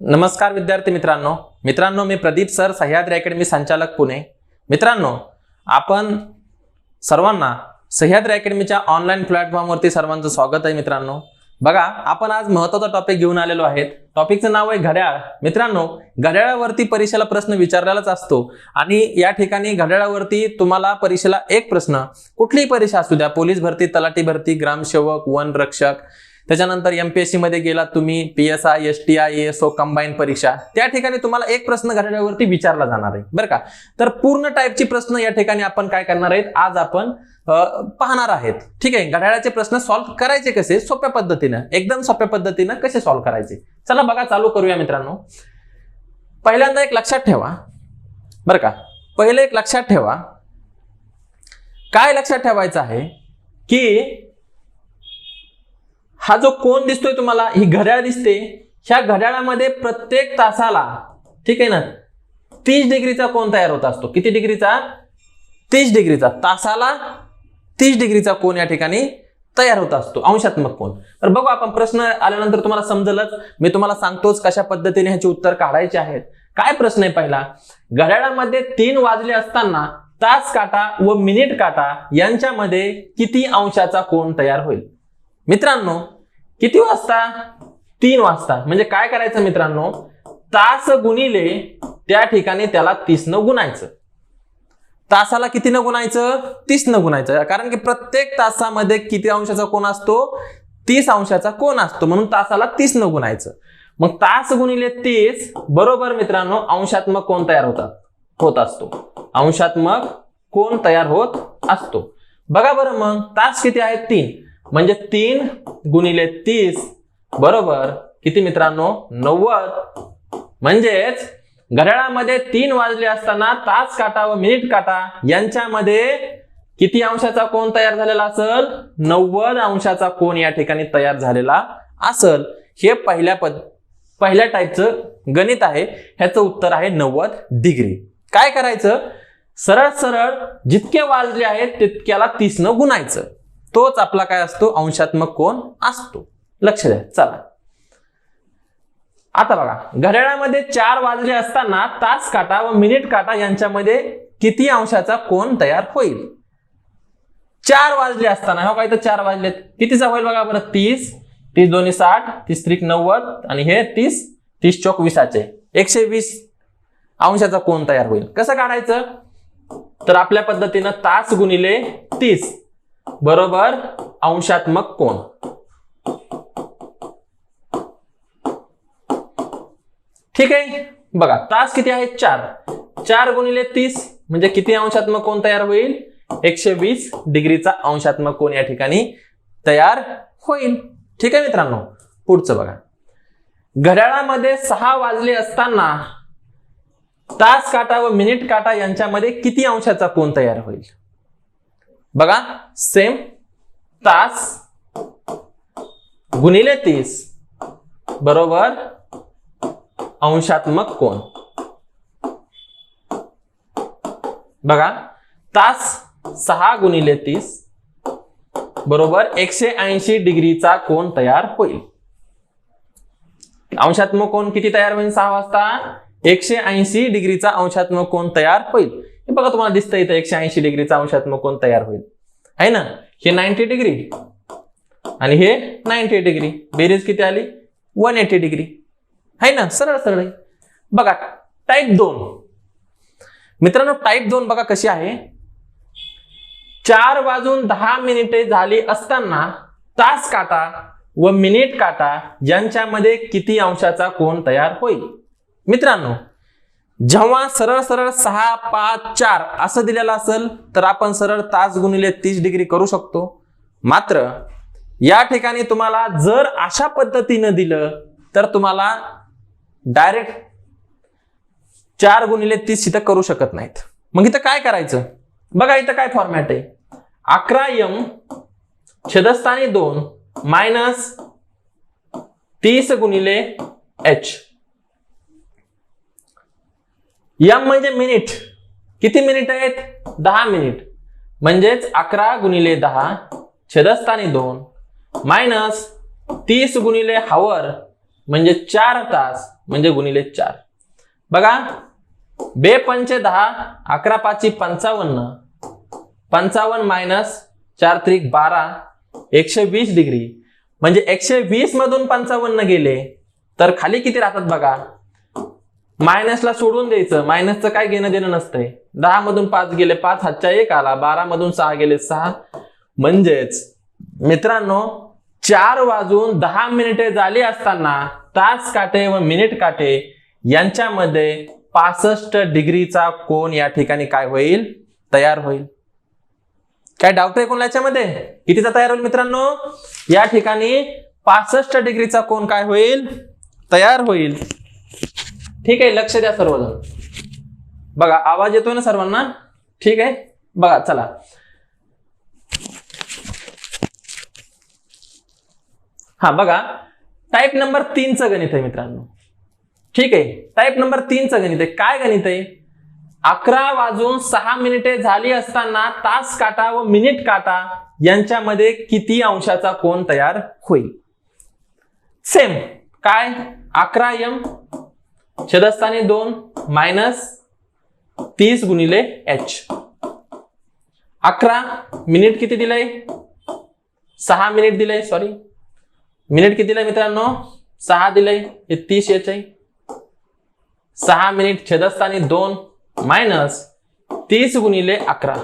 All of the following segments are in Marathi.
नमस्कार विद्यार्थी मित्रांनो मी प्रदीप सर, सह्याद्री अकॅडमी संचालक पुणे। मित्रांनो, आपण सर्वांना सह्याद्री अकॅडमीच्या ऑनलाईन प्लॅटफॉर्मवरती सर्वांचं स्वागत आहे। मित्रांनो बघा, आपण आज महत्त्वाचा टॉपिक घेऊन आलेलो आहे। टॉपिकचं नाव आहे घड्याळ। मित्रांनो, घड्याळावरती परीक्षेला प्रश्न विचारलेलाच असतो आणि या ठिकाणी घड्याळावरती तुम्हाला परीक्षेला एक प्रश्न, कुठलीही परीक्षा असू द्या, पोलीस भरती, तलाठी भरती, ग्रामसेवक, वन रक्षक, त्याच्यानंतर एमपीएससी मध्ये गेला तुम्ही, पीएसआय, एसटीआय, एएसओ कंबाईन परीक्षा, त्या ठिकाणी तुम्हाला एक प्रश्न घड्याळावरती विचारला जाणार आहे बरं का। तर पूर्ण टाईपची प्रश्न या ठिकाणी आपण काय करणार आहेत, आज आपण पाहणार आहेत। ठीक आहे, घड्याळाचे प्रश्न सॉल्व्ह करायचे कसे, सोप्या पद्धतीने, एकदम सोप्या पद्धतीने कसे सॉल्व्ह करायचे, चला बघा चालू करूया। मित्रांनो, पहिल्यांदा एक लक्षात ठेवा बरं का, पहिले एक लक्षात ठेवा, काय लक्षात ठेवायचं आहे की हा जो कोन दिसतोय तुम्हाला, ही घड्याळ दिसते, ह्या घड्याळामध्ये प्रत्येक तासाला, ठीक आहे ना, 30 डिग्रीचा कोन तयार होत असतो। किती डिग्रीचा? 30 डिग्रीचा, तासाला 30 डिग्रीचा कोन या ठिकाणी तयार होत असतो, अंशात्मक कोन। तर बघू आपण, प्रश्न आल्यानंतर तुम्हाला समजेलच, मी तुम्हाला सांगतोच कशा पद्धतीने ह्याचे उत्तर काढायचे आहेत। काय प्रश्न आहे पहिला, घड्याळामध्ये 3 वाजले असताना तास काटा व मिनिट काटा यांच्यामध्ये किती अंशाचा कोन तयार होईल? मित्रांनो, किती वाजता? 3 वाजता। म्हणजे काय करायचं मित्रांनो, तास गुणिले त्या ठिकाणी त्याला 30 न गुणायचं। तासाला किती न गुणायचं? 30 न गुणायचं, कारण की प्रत्येक तासामध्ये किती अंशाचा कोन असतो? 30 अंशाचा कोन असतो, म्हणून तासाला 30 न गुणायचं। मग तास गुणिले 30 बरोबर मित्रांनो अंशात्मक कोन तयार होत असतो, अंशात्मक कोन तयार होत असतो। बघा बरं, मग तास किती आहेत? 3, म्हणजे 3 गुणिले 30 बरोबर किती मित्रांनो? 90। म्हणजेच घड्याळामध्ये 3 वाजले असताना तास काटा व मिनिट काटा यांच्यामध्ये किती अंशाचा कोन तयार झालेला असेल? 90 अंशाचा कोन या ठिकाणी तयार झालेला असेल। हे पहिल्या टाईपचं गणित आहे, ह्याचं उत्तर आहे 90 डिग्री। काय करायचं, सरळ सरळ जितके वाजले आहेत तितक्याला 30 न गुणायचं, तोच आपला काय असतो? अंशात्मक कोन असतो। लक्ष द्या। चला आता बघा, घड्याळामध्ये 4 वाजले असताना तास काटा व मिनिट काटा यांच्यामध्ये किती अंशाचा कोन तयार होईल? 4 वाजले असताना, हो काय, तर 4 वाजलेत, कितीचा होईल बघा बरं? 30, 30 दोन्ही 60, 30 त्रिक 90 आणि हे 30, 30 चौक 20चे 120 अंशाचा कोन तयार होईल। कसं काढायचं? तर आपल्या पद्धतीनं तास गुणिले 30 बरोबर अंशात्मक कोन। ठीक आहे, बघा तास किती आहेत? 4 गुणिले 30 म्हणजे किती अंशात्मक कोन तयार होईल? 120 डिग्रीचा अंशात्मक कोन या ठिकाणी तयार होईल। ठीक आहे मित्रांनो, पुढचं बघा, घड्याळामध्ये 6 वाजले असताना तास काटा व मिनिट काटा यांच्यामध्ये किती अंशाचा कोन तयार होईल? बघा सेम, तास गुणिले 30 बरोबर अंशात्मक कोन। बघा, तास 6 गुणिले 30 बरोबर 180 डिग्रीचा कोन तयार होईल। अंशात्मक कोन किती तयार होईल? 6 वाजता 180 डिग्रीचा अंशात्मक कोन तयार होईल। हे बघा तुम्हाला दिसतंय इथं 180 डिग्रीचा अंशात्मक कोन तयार होईल, आहे ना। हे 90 डिग्री आणि हे 90 डिग्री, बेरीज किती आली? 180 डिग्री, आहे ना, सरळ सरळ। बघा टाईप 2 मित्रांनो, टाईप 2 बघा कशी आहे, 4 वाजून 10 मिनिटे झाली असताना तास काटा व मिनिट काटा यांच्यामध्ये किती अंशाचा कोन तयार होईल? मित्रांनो, जेव्हा सरळ सरळ 6, 5, 4 असं दिलेलं असेल तर आपण सरळ तास गुणिले 30 डिग्री करू शकतो। मात्र या ठिकाणी तुम्हाला जर अशा पद्धतीनं दिलं तर तुम्हाला डायरेक्ट 4 गुणिले 30 इथं करू शकत नाहीत। मग इथं काय करायचं? बघा इथं काय फॉर्मॅट आहे, 11m छेदस्थानी 2 मायनस 30 गुणिले h। m म्हणजे मिनिट, किती मिनिट आहेत? 10 मिनिट, म्हणजेच 11 गुणिले 10 छेदस्थानी 2 मायनस 30 गुणिले हावर म्हणजे 4 तास म्हणजे गुणिले 4. बघा 2 पंचे 10, 11 पाची 55, 55 मायनस 4 त्रिक 12, 120 डिग्री. म्हणजे 120 मधून 55 गेले तर खाली किती राहतात बघा. मायनसला सोडून द्यायचं, मायनसचं काय घेणं देणं नसतंय. 10 मधून 5 गेले 5, हातच्या 1 आला. 12 मधून 6 गेले 6. म्हणजेच मित्रांनो 4 वाजून 10 मिनिटे झाली असताना तास काटे व मिनिट काटे यांच्यामध्ये 65 डिग्रीचा कोन या ठिकाणी काय होईल, तयार होईल. काय डाऊट आहे कोणाला याच्यामध्ये? कितीचा तयार होईल मित्रांनो? या ठिकाणी 65 डिग्रीचा कोन काय होईल, तयार होईल. ठीक आहे, लक्ष द्या सर्वजण. बघा आवाज येतोय ना सर्वांना? ठीक आहे, बघा चला. हा बघा टाइप नंबर 3 चं गणित आहे मित्रांनो. ठीक आहे, टाइप नंबर 3 चं गणित आहे. काय गणित आहे? 11 वाजून 6 मिनिटे झाली असताना तास काटा व मिनिट काटा यांच्यामध्ये किती अंशाचा कोन तयार होईल? सेम काय 11m छेदस्थानी 2 मायनस 30 गुणिले h. 11 मिनिट किती दिलंय? 6 मिनिट दिलंय. सॉरी, मिनिट किती दिलंय मित्रांनो? 6 दिलंय. हे 30 h आहे. 6 मिनिट छेदस्थानी 2 मायनस 30 गुणिले 11.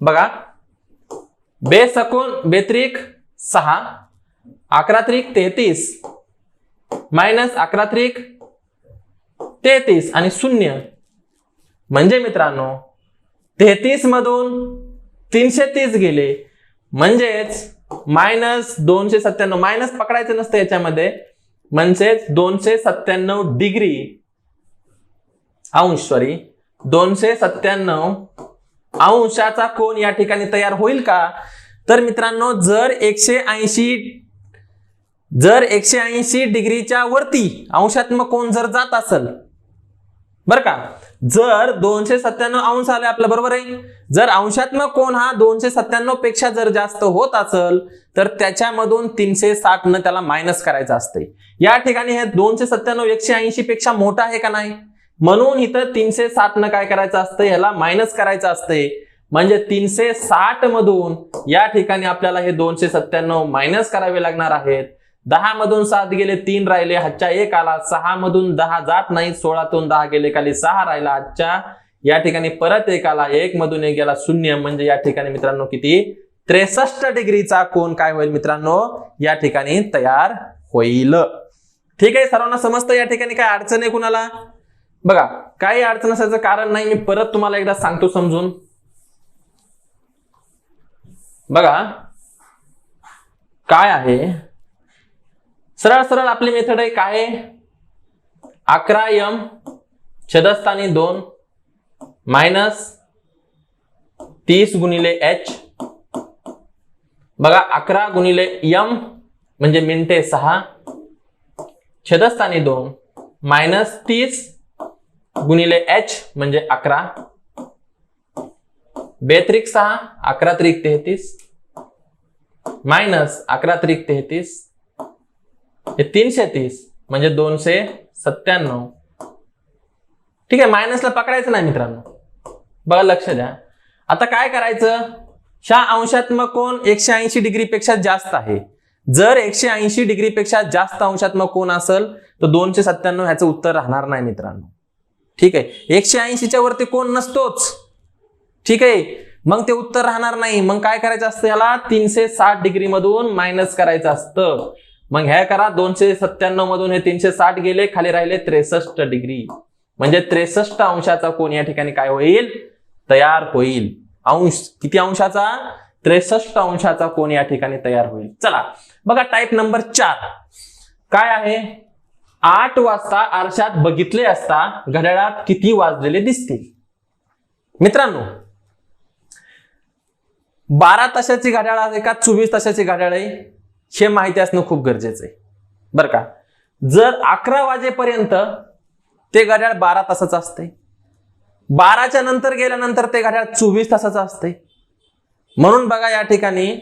बघा 2 सकून 2 त्रिक 6, 11 त्रिक 33 मायनस 11 त्रिक 33 आणि 0. म्हणजे मित्रांनो 33 मधून 330 गेले म्हणजेच मायनस 297. मायनस पकडायचं नसतं याच्यामध्ये, म्हणजेच 297 डिग्री अंश, सॉरी 297 अंशाचा कोन या ठिकाणी तयार होईल का? तर मित्रांनो जर 180 डिग्रीच्या वरती अंशात्मक कोन जर जात असेल, बर का, जर 297 अंश आले आपल्या बरोबर आहे, जर अंशात्मक कोन हा 297 पेक्षा जर जास्त होत असेल तर त्याच्यामधून 360 न त्याला मायनस करायचं असते. या ठिकाणी हे 297 180 पेक्षा मोठा आहे का नाही, म्हणून इथं 360 न काय करायचं असतं, याला मायनस करायचं असते. म्हणजे 360 मधून या ठिकाणी आपल्याला हे 297 मायनस करावे लागणार आहेत. 10 मधून 7 गेले 3 राहिले, हातच्या 1 आला. 6 मधून 10 जात नाही, 16 तून 10 गेले खाली 6 राहिला. हातच्या या ठिकाणी परत 1 आला, 1 मधून 1 गेला 0. म्हणजे या ठिकाणी मित्रांनो किती 63 डिग्रीचा कोन काय होईल मित्रांनो, या ठिकाणी तयार होईल. ठीक आहे, सर्वांना समजतं या ठिकाणी काय अडचण आहे कुणाला? बघा काही अडचण असायचं कारण नाही, मी परत तुम्हाला एकदा सांगतो समजून. बघा काय आहे, सरळ सरळ आपली मेथड आहे. काय 11m छेदस्थानी 2 मायनस 30 गुणिले h. बघा 11 गुणिले m म्हणजे मिनिटे 6 छेदस्थानी 2 मायनस 30 गुणिले h म्हणजे 11. 2 त्रिक 6, 11 त्रिक 33 मायनस 11 त्रिक 33 हे 330 म्हणजे 297. ठीक आहे, मायनसला पकडायचं नाही मित्रांनो. बघा लक्ष द्या. आता काय करायचं, ह्या अंशात्मक कोन 180 डिग्री पेक्षा जास्त आहे. जर 180 डिग्री पेक्षा जास्त अंशात्मक कोन असेल तर 297 ह्याचं उत्तर राहणार नाही मित्रांनो. ठीक आहे, 180च्या वरती कोन नसतोच. ठीक आहे, मग ते उत्तर राहणार नाही. मग काय करायचं असतं, याला 360 डिग्री मधून मायनस करायचं असतं. मग ह्या करा 297 मधून हे 360 गेले, खाली राहिले 63 डिग्री. म्हणजे 63 अंशाचा कोन या ठिकाणी काय होईल, तयार होईल. अंश किती अंशाचा? 63 अंशाचा कोन या ठिकाणी तयार होईल. चला बघा टाइप नंबर 4 काय आहे. 8 वाजता आरशात बघितले असता घड्याळात किती वाजलेले दिसतील? मित्रांनो 12 तासाची घड्याळ आहे का 24 तासाची घड्याळ आहे हे माहिती असणं खूप गरजेचं आहे बरं का. जर 11 वाजेपर्यंत ते घड्याळ 12 तासाचं असते, 12च्या नंतर गेल्यानंतर ते घड्याळ 24 तासाचं असते. म्हणून बघा या ठिकाणी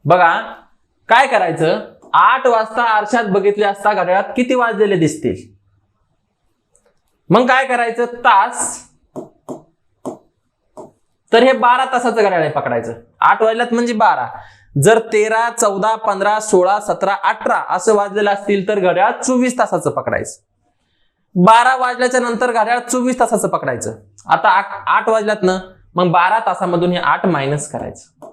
बघा काय करायचं, 8 वाजता आरशात बघितले असता घड्याळात किती वाजलेले दिसतील? मग काय करायचं? तास, तर हे 12 तासाचं घड्याळ आहे पकडायचं. 8 वाजल्यात म्हणजे 12. जर 13, 14, 15, 16, 17, 18 असं वाजलेलं असतील तर घड्याळ 24 तासाचं पकडायचं. 12 वाजल्याच्या नंतर घड्याळ 24 तासाचं पकडायचं. आता 8 वाजल्यात ना, मग 12 तासामधून हे 8 मायनस करायचं.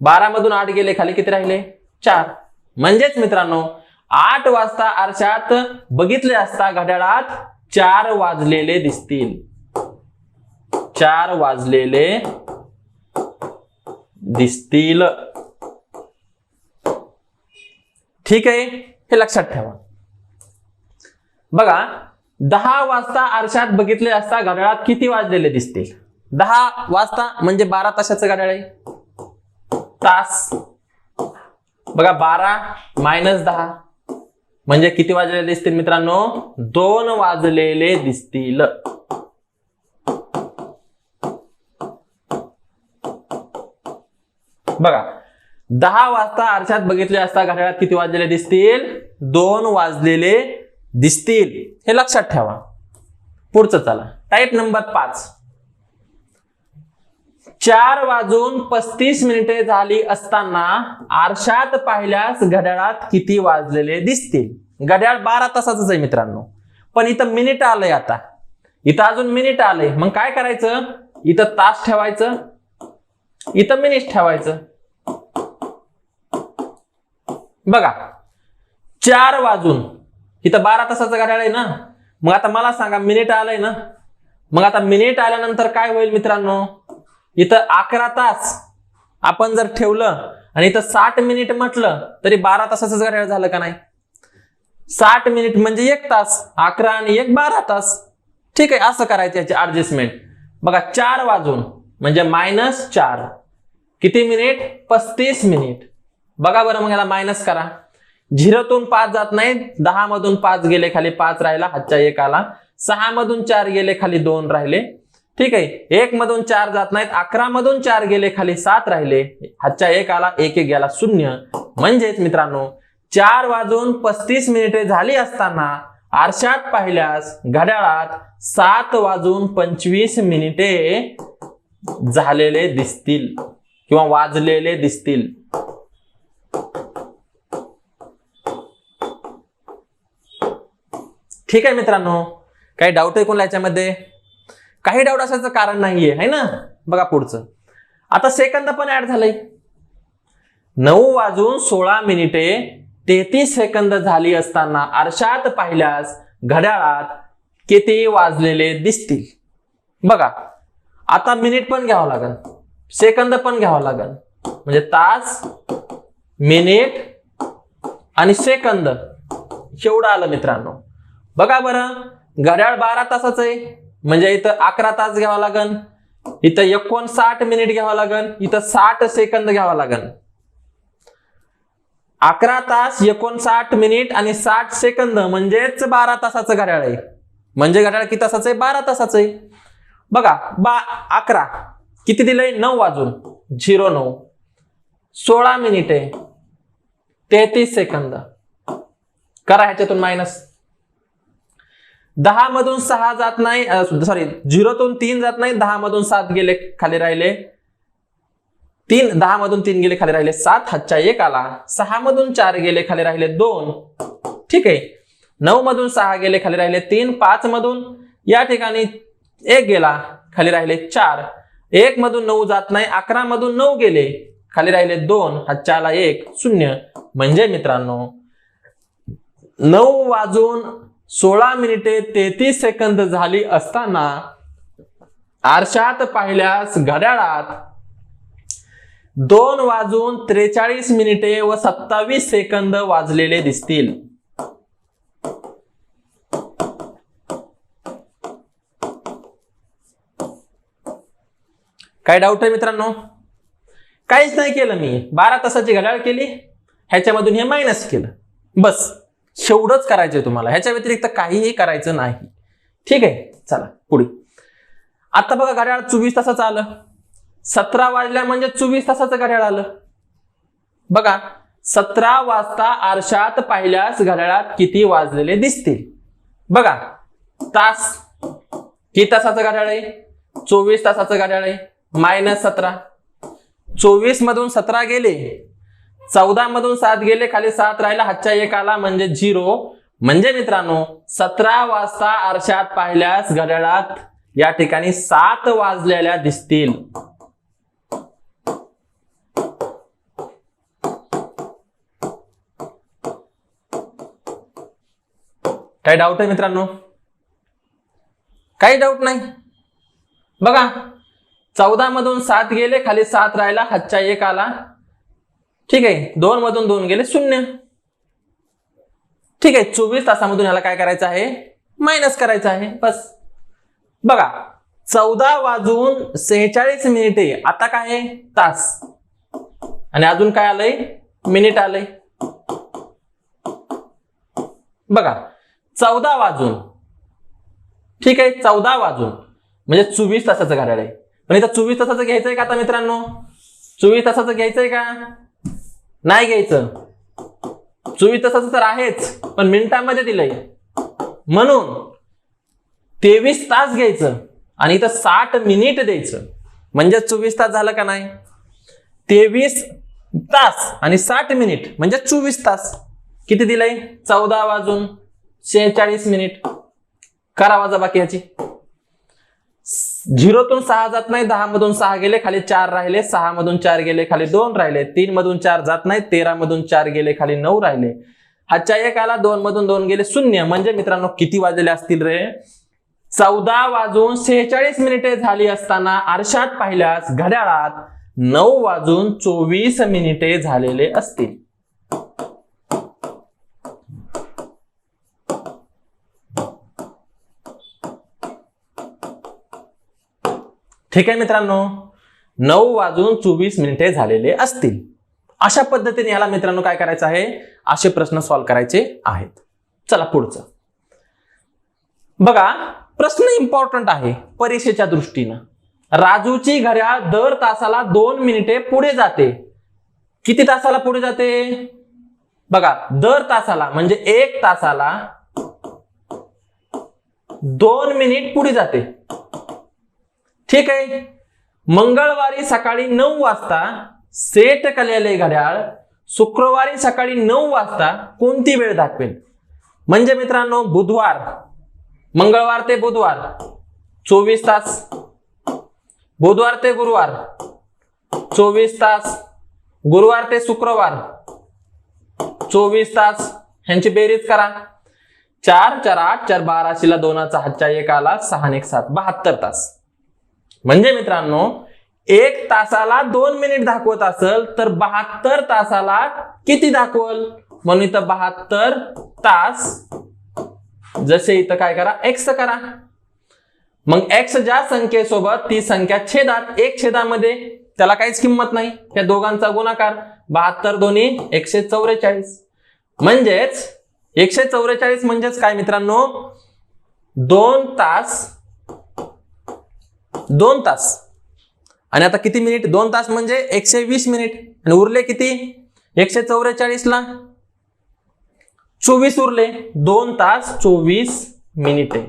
12 मधून 8 गेले खाली, किती राहिले? 4. म्हणजेच मित्रांनो 8 वाजता आरशात बघितले असता घड्याळात 4 वाजलेले दिसतील. 4 वाजलेले दिसतील. ठीक आहे, हे लक्षात ठेवा. बघा, 10 वाजता आरशात बघितले असता घड्याळात किती वाजलेले दिसतील? 10 वाजता म्हणजे 12 तासाचं घड्याळ आहे. तास, बघा 12 मायनस 10 म्हणजे किती वाजलेले दिसतील मित्रांनो? 2 वाजलेले दिसतील. बघा, 10 वाजता आरशात बघितले असता घड्याळात किती वाजलेले दिसतील? 2 वाजलेले दिसतील. हे लक्षात ठेवा. पुढचं चला, टाईप नंबर 5. 4 वाजून 35 मिनिटे झाली असताना आरशात पाहिल्यास घड्याळात किती वाजलेले दिसतील? घड्याळ 12 तासाचंच आहे मित्रांनो, पण इथं मिनिट आलंय. आता इथं अजून मिनिट आलंय. मग काय करायचं? इथं तास ठेवायचं, इथं मिनिट ठेवायचं. बघा, 4 वाजून, इथं 12 तासाचं घड्याळ आहे ना, मग आता मला सांगा मिनिट आलंय ना, मग आता मिनिट आल्यानंतर काय होईल मित्रांनो? इथं 11 तास आपण जर ठेवलं आणि इथं 60 मिनिट म्हटलं तरी 12 तासाचं घड्याळ झालं का नाही? 60 मिनिट म्हणजे 1 तास, 11 आणि 1 12 तास. ठीक आहे, असं करायचं याची ऍडजस्टमेंट. बघा, 4 वाजून म्हणजे मायनस 4, किती मिनिट? 35 मिनिट. बघा बरं, मग याला मायनस करा. 0 तून 5 जात नाही, 10 मधून 5 गेले खाली 5 राहिला, हातच्या 1 आला. 6 मधून 4 गेले खाली 2 राहिले. ठीक आहे, 1 मधून 4 जात नाहीत, 11 मधून 4 गेले खाली 7 राहिले, हातच्या 1 आला, 1 1 गेला 0. म्हणजेच मित्रांनो 4 वाजून 35 मिनिटे झाली असताना आरशात पाहिल्यास घड्याळात 7 वाजून 25 मिनिटे झालेले दिसतील किंवा वाजलेले दिसतील. ठीक आहे मित्रांनो, काही डाऊट आहे कोणाला याच्यामध्ये? काही डाऊट असायचं कारण नाहीये, है ना? बघा पुढचं, आता सेकंद पण ऍड झालंय. 9 वाजून 16 मिनिटे 33 सेकंद झाली असताना आरशात पाहिल्यास घड्याळात किती वाजलेले दिसतील? बघा, आता मिनिट पण घ्यावं लागेल, सेकंद पण घ्यावं लागेल, म्हणजे तास, मिनिट आणि सेकंद एवढं आलं मित्रांनो. बघा बरं, घड्याळ 12 तासाचं आहे म्हणजे इथं 11 तास घ्यावा लागेल, इथं 59 मिनिट घ्यावा लागेल, इथं 60 सेकंद घ्यावा लागेल. 11 तास 59 मिनिट आणि 60 सेकंद म्हणजेच 12 तासाचं घड्याळ आहे. म्हणजे घड्याळ किती तासाचं आहे? 12 तासाचं आहे. बघा, 11 किती दिलंय? 9 वाजून 09, 16 मिनिटे 33 सेकंद. करा ह्याच्यातून मायनस. 10 मधून 6 जात नाही, सॉरी 0 तून 3 जात नाही, 10 मधून 7 गेले खाली राहिले 3, 10 मधून 3 गेले खाली राहिले 7, हातच्या 1 आला. 6 मधून 4 गेले खाली राहिले 2. ठीक आहे, 9 मधून 6 गेले खाली राहिले 3, 5 मधून या ठिकाणी 1 गेला खाली राहिले 4, 1 मधून 9 जात नाही, 11 मधून 9 गेले खाली राहिले 2, हातच्या आला 1, 0. म्हणजे मित्रांनो 9 वाजून 16 मिनिटे 33 सेकंद झाली असताना आरशात पाहिल्यास घड्याळात 2 वाजून 43 मिनिटे व 27 सेकंद वाजलेले दिसतील. काय डाऊट आहे मित्रांनो? काहीच नाही केलं मी. 12 तासाची घड्याळ केली, ह्याच्यामधून हे मायनस केलं, बस एवढंच करायचंय तुम्हाला. ह्याच्या व्यतिरिक्त काहीही करायचं नाही. ठीक आहे, चला पुढे. आता बघा, घड्याळ 24 तासाचं आलं. 17 वाजल्या म्हणजे 24 तासाचं घड्याळ आलं. बघा, 17 वाजता आरशात पाहिल्यास घड्याळात किती वाजलेले दिसतील? बघा, तास किती तासाचं घड्याळ आहे? 24 तासाचं घड्याळ आहे. -17, 24 मधून 17 गेले, 14 मधून 7 गेले, खाली 7 राहिला, हातच्या 1 आला म्हणजे 0. म्हणजे मित्रांनो 17 वाजता आरशात पाहिल्यास घड्याळात या ठिकाणी 7 वाजलेल्या दिसतील. काही डाऊट आहे मित्रांनो? काही डाऊट नाही. बघा, 14 मधून 7 गेले, खाली 7 राहिला, हातच्या 1 आला. ठीक आहे, 2 मधून 2 गेले, 0. ठीक आहे, 24 तासामधून ह्याला काय करायचं आहे? मायनस करायचं आहे, बस. बघा, 14 वाजून 46 मिनिटे, आता काय आहे? तास. आणि अजून काय आलंय? मिनिट आलंय. बघा, 14 वाजून, ठीक आहे, 14 वाजून म्हणजे 24 तासाचं घड्याळ आहे. पण इथं 24 तासाचं घ्यायचंय का आता मित्रांनो? 24 तासाचं घ्यायचंय का? नाही घ्यायचं. 24 तासाचं तर आहेच, पण मिनिटांमध्ये दिलंय म्हणून 23 तास घ्यायचं आणि इथं 60 मिनिट द्यायचं. म्हणजे 24 तास झालं का नाही? 23 तास आणि 60 मिनिट म्हणजे 24 तास. किती दिलंय? 14 वाजून 46 मिनिट. करा वजाबाकी याची. 0 तून 6 जात नाही, 10 मधून 6 गेले, खाली 4 राहिले, 6 मधून 4 गेले, खाली 2 राहिले, 3 मधून 4 जात नाही, 13 मधून 4 गेले, खाली 9 राहिले, हातच्या 1 आला, 2 मधून 2 गेले, 0. म्हणजे मित्रांनो किती वाजलेले असतील रे? 14 वाजून 46 मिनिटे झाली असताना आरशात पाहिल्यास घड्याळात 9 वाजून 24 मिनिटे झालेले असतील. ठीक आहे मित्रांनो, 9 वाजून 24 मिनिटे झालेले असतील. अशा पद्धतीने याला मित्रांनो काय करायचं आहे? असे प्रश्न सॉल्व्ह करायचे आहेत. चला पुढचं बघा. प्रश्न इम्पॉर्टंट आहे परीक्षेच्या दृष्टीनं. राजूची घड्याळ दर तासाला 2 मिनिटे पुढे जाते. किती तासाला पुढे जाते? बघा, दर तासाला म्हणजे 1 तासाला 2 मिनिट पुढे जाते. ठीक आहे. मंगळवारी सकाळी 9 वाजता सेट केलेले घड्याळ शुक्रवारी सकाळी 9 वाजता कोणती वेळ दाखवेल? म्हणजे मित्रांनो बुधवार, मंगळवार ते बुधवार 24 तास, बुधवार ते गुरुवार 24 तास, गुरुवार ते शुक्रवार 24 तास. ह्यांची बेरीज करा. 4 4 8 4 12 शिला 2चा हातच्या 1 आला, 6 1 7 72 तास. म्हणजे मित्रांनो 1 तासाला 2 मिनिट दाखवत असेल तर 72 तासाला किती दाखवल? म्हणून इथं 72 तास. जसे इथं काय करा? एक्स करा. मग एक्स ज्या संख्येसोबत ती संख्या छेदात, 1 छेदामध्ये त्याला काहीच किंमत नाही, त्या दोघांचा गुणाकार. 72 दोन्ही 144. म्हणजेच 144 म्हणजेच काय मित्रांनो? 2 तास. 2 तास. आणि आता किती मिनिट? 2 तास म्हणजे 120 मिनिट. आणि उरले किती? 144 ला 24 उरले. 2 तास 24 मिनिटे.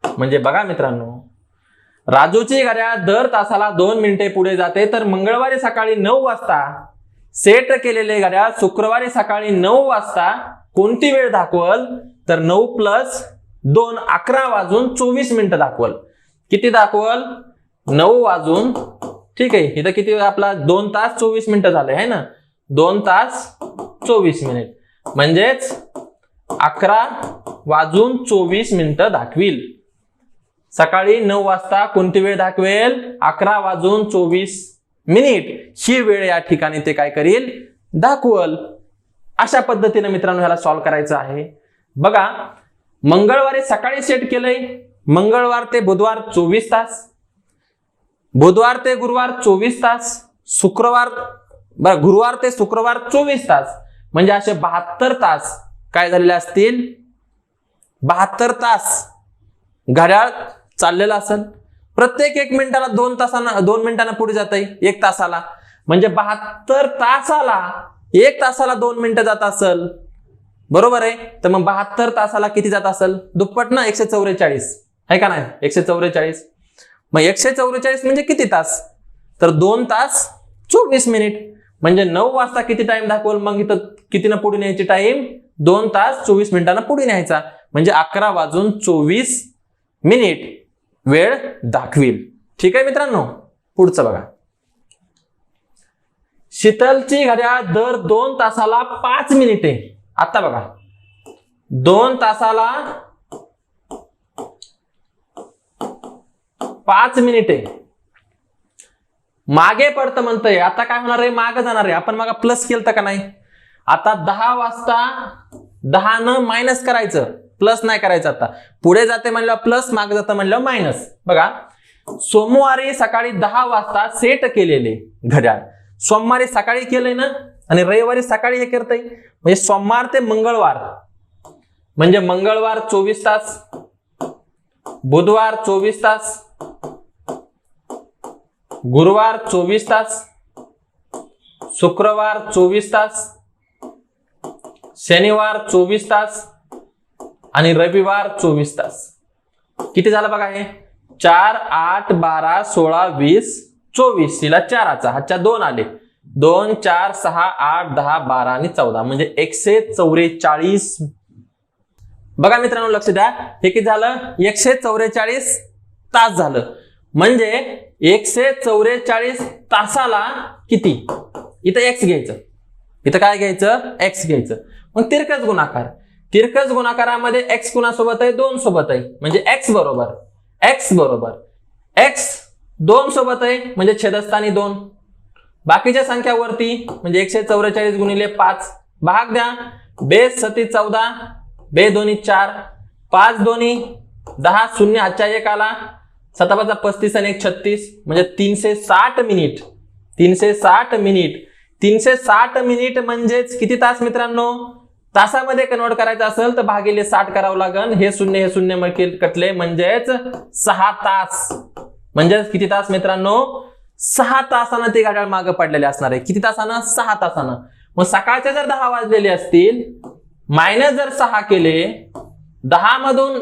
म्हणजे बघा मित्रांनो, राजूची घड्याळ दर तासाला 2 मिनिटे पुढे जाते, तर मंगळवारी सकाळी 9 वाजता सेट केलेले घड्याळ शुक्रवारी सकाळी 9 वाजता कोणती वेळ दाखवल? तर 9 + 2 11 वाजून 24 मिनिटं दाखवल. किती दाखवल? 9 वाजून, ठीक आहे, इथं किती आपला 2 तास 24 मिनिटं झाले आहे ना, 2 तास 24 मिनिट म्हणजेच 11 वाजून 24 मिनिटं दाखविल. सकाळी 9 वाजता कोणती वेळ दाखवेल? 11 वाजून 24 मिनिट ही वेळ या ठिकाणी ते काय करील? दाखवल. अशा पद्धतीने मित्रांनो ह्याला सॉल्व्ह करायचं आहे. बघा, मंगळवारी सकाळी सेट केलंय, मंगळवार ते बुधवार 24 तास, बुधवार ते गुरुवार 24 तास, शुक्रवार गुरुवार ते शुक्रवार 24 तास. म्हणजे असे 72 तास काय झालेले असतील? 72 तास घड्याळ चाललेला असेल. प्रत्येक 1 मिनिटाला 2 तासांना 2 मिनिटांना पुढे जात आहे 1 तासाला. म्हणजे 72 तासाला 1 तासाला 2 मिनिटं जात असेल, बरोबर आहे. तर मग 72 तासाला किती जात असेल? दुप्पट ना, 144 आहे का नाही? 144. मग 144 म्हणजे किती तास? तर 2 तास 24 मिनिट. म्हणजे 9 वाजता किती टाइम दाखवल? मग इथं कितीनं पुढे न्यायची टाइम? 2 तास 24 मिनिटांना पुढे न्यायचा, म्हणजे 11:24 वेळ दाखवील. ठीक आहे मित्रांनो, पुढचं बघा. शीतलची घड्याळ दर 2 तासाला 5 मिनिटे. आता बघा, 2 तासाला 5 मिनिटे मागे पडतं म्हणतंय. आता काय होणार आहे? मागे जाणार आहे. आपण मग प्लस केलं का नाही? आता 10 वाजता 10 न मायनस करायचं, प्लस नाही करायचं. आता पुढे जाते म्हणल्यावर प्लस, मागे जातं म्हणल्यावर मायनस. बघा, सोमवारी सकाळी 10 वाजता सेट केलेले घड्याळ सोमवारी सकाळी केलंय ना, आणि रविवारी सकाळी हे करतंय, म्हणजे सोमवार ते मंगळवार, म्हणजे मंगळवार 24 तास, बुधवार 24 तास, गुरुवार 24 तास, शुक्रवार 24 तास, शनिवार 24 तास आणि रविवार 24 तास. किती झालं बघा हे? 4, 8, 12, 16, 20, 24. तिला 4चा हातच्या 2 आले. 2, 4, 6, 8, 10, 12 आणि 14, म्हणजे 144. बघा मित्रांनो, लक्ष द्या, हे किती झालं? 144 तास झालं. म्हणजे 144 तासाला किती? इथं x घ्यायचं, इथं काय घ्यायचं? x घ्यायचं. मग तिरकस गुणाकार, तिरकस गुणाकारामध्ये x कुणासोबत आहे? 2 सोबत आहे, म्हणजे x बरोबर x 2 सोबत आहे, म्हणजे छेदस्थानी 2. बाकीच्या संख्यावरती म्हणजे 144 गुणिले 5 भाग द्या. बेस 7 14, बे 2 4, 5 2 10, 0 हातच्या 1 आला, 7 5 35 आणि 1 36, म्हणजे 360 मिनिट. 360 मिनिट 360 मिनिट म्हणजेच किती तास मित्रांनो? तासामध्ये कन्वर्ट करायचं असेल तर भागिले 60 करावं लागेल. हे शून्य कटले, म्हणजेच 6 तास. म्हणजेच किती तास मित्रांनो? 6 तासानं ते घड्याळ मागे पडलेले असणार आहे. किती तासानं? 6 तासानं. मग सकाळचे जर 10 वाजलेले असतील, मायनस जर 6 केले, 10 मधून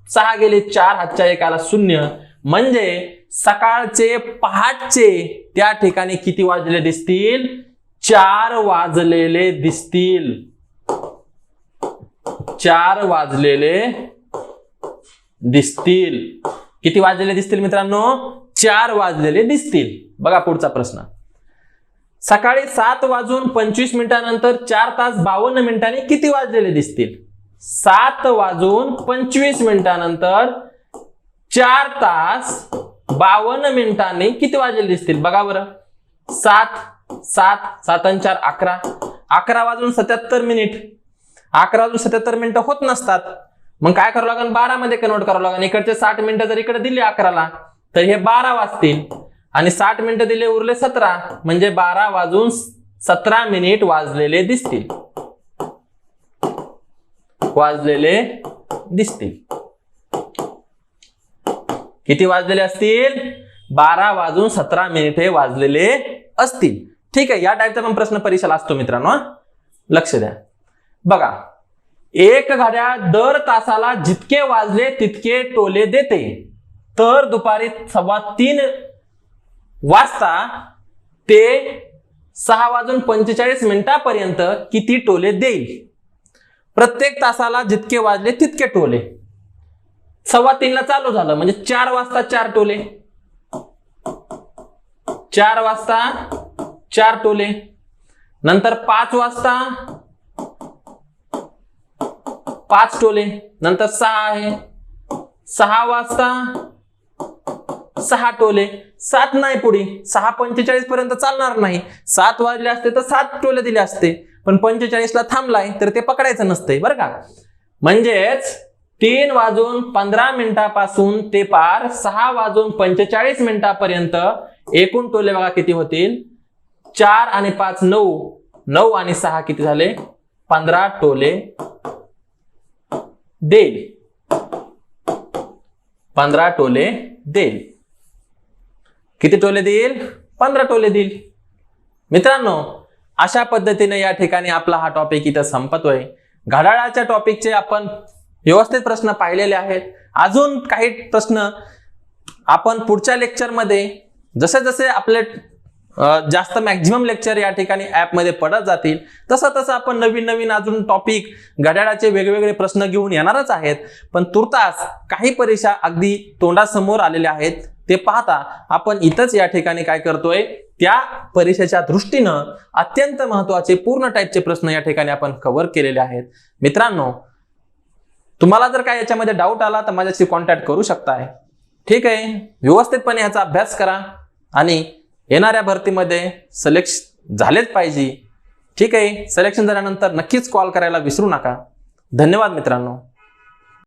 6 गेले, 4 हातच्या 1 आला 0, म्हणजे सकाळचे पहाटचे त्या ठिकाणी किती वाजलेले दिसतील? 4 वाजलेले दिसतील. 4 वाजलेले दिसतील. किती वाजलेले दिसतील मित्रांनो? 4 वाजलेले दिसतील. बघा पुढचा प्रश्न. सकाळी 7 वाजून 25 मिनिटांनंतर 4 तास 52 मिनिटांनी किती वाजलेले दिसतील? 7 वाजून 25 मिनिटांनंतर 4 तास 52 मिनिटांनी किती वाजलेले दिसतील? बघा बरं. 7 7 आणि 4 11, 11 वाजून 77 मिनिट. 11 वाजून 77 मिनिटं होत नसतात. मग काय करावं लागेल? 12 मध्ये कन्वर्ट करावं लागेल. इकडचे 60 मिनिटं जर इकडे दिले 11ला, तर हे 12 वाजतील, आणि 60 मिनिटं दिले उरले 17, म्हणजे 12 वाजून 17 मिनिट वाजलेले दिसतील. वाजलेले दिसतील. किती वाजलेले असतील? 12 वाजून 17 मिनिटे वाजलेले असतील. ठीक आहे, या टाईपचा पण प्रश्न परीक्षेला असतो मित्रांनो, लक्ष द्या. बघा, एक घड्याळ दर तासाला जितके वाजले तितके टोले देते, तर दुपारी 3:15 वाजता ते 6 वाजून 45 मिनिटापर्यंत किती टोले देईल? प्रत्येक तासाला जितके वाजले तितके टोले. 3:15 चालू झालं, म्हणजे 4 वाजता 4 टोले, 4 वाजता 4 टोले, नंतर 5 वाजता 5 टोले, नंतर 6 आहे, 6 वाजता 6 टोले, 7 नाही पुढे, 6:45 पर्यंत चालणार नाही. 7 वाजले असते तर 7 टोले दिले असते, पण 45 ला थांबलाय तर ते पकडायचं नसतंय बरं का. म्हणजेच 3 वाजून 15 मिनिटापासून ते पार 6 वाजून 45 मिनिटापर्यंत एकूण टोले बघा किती होतील? 4 आणि 5 9, 9 आणि 6 किती झाले? 15 टोले देईल. 15 टोले देईल. किती टोले देईल? 15 टोले देईल. मित्रांनो, अशा पद्धतीने या ठिकाणी आपला हा टॉपिक इथं संपतोय. घड्याळाच्या टॉपिकचे आपण व्यवस्थित प्रश्न पाहिलेले आहेत. अजून काही प्रश्न आपण पुढच्या लेक्चरमध्ये जसे जसे आपले जास्त मॅक्झिमम लेक्चर या ठिकाणी ॲपमध्ये पडत जातील तसं तसं आपण नवीन नवीन अजून टॉपिक घड्याळाचे वेगवेगळे प्रश्न घेऊन येणारच आहेत. पण तुर्तास काही परीक्षा अगदी तोंडासमोर आलेल्या आहेत. ते पाहता आपण इथंच या ठिकाणी काय करतोय, त्या परीक्षेच्या दृष्टीनं अत्यंत महत्त्वाचे पूर्ण टाईपचे प्रश्न या ठिकाणी आपण कव्हर केलेले आहेत. मित्रांनो, तुम्हाला जर काय याच्यामध्ये डाऊट आला तर माझ्याशी कॉन्टॅक्ट करू शकताय. ठीक आहे, व्यवस्थितपणे याचा अभ्यास करा आणि येणाऱ्या भरतीमध्ये सिलेक्ट झालेच पाहिजे. ठीक आहे, सिलेक्शन झाल्यानंतर नक्कीच कॉल करायला विसरू नका. धन्यवाद मित्रांनो.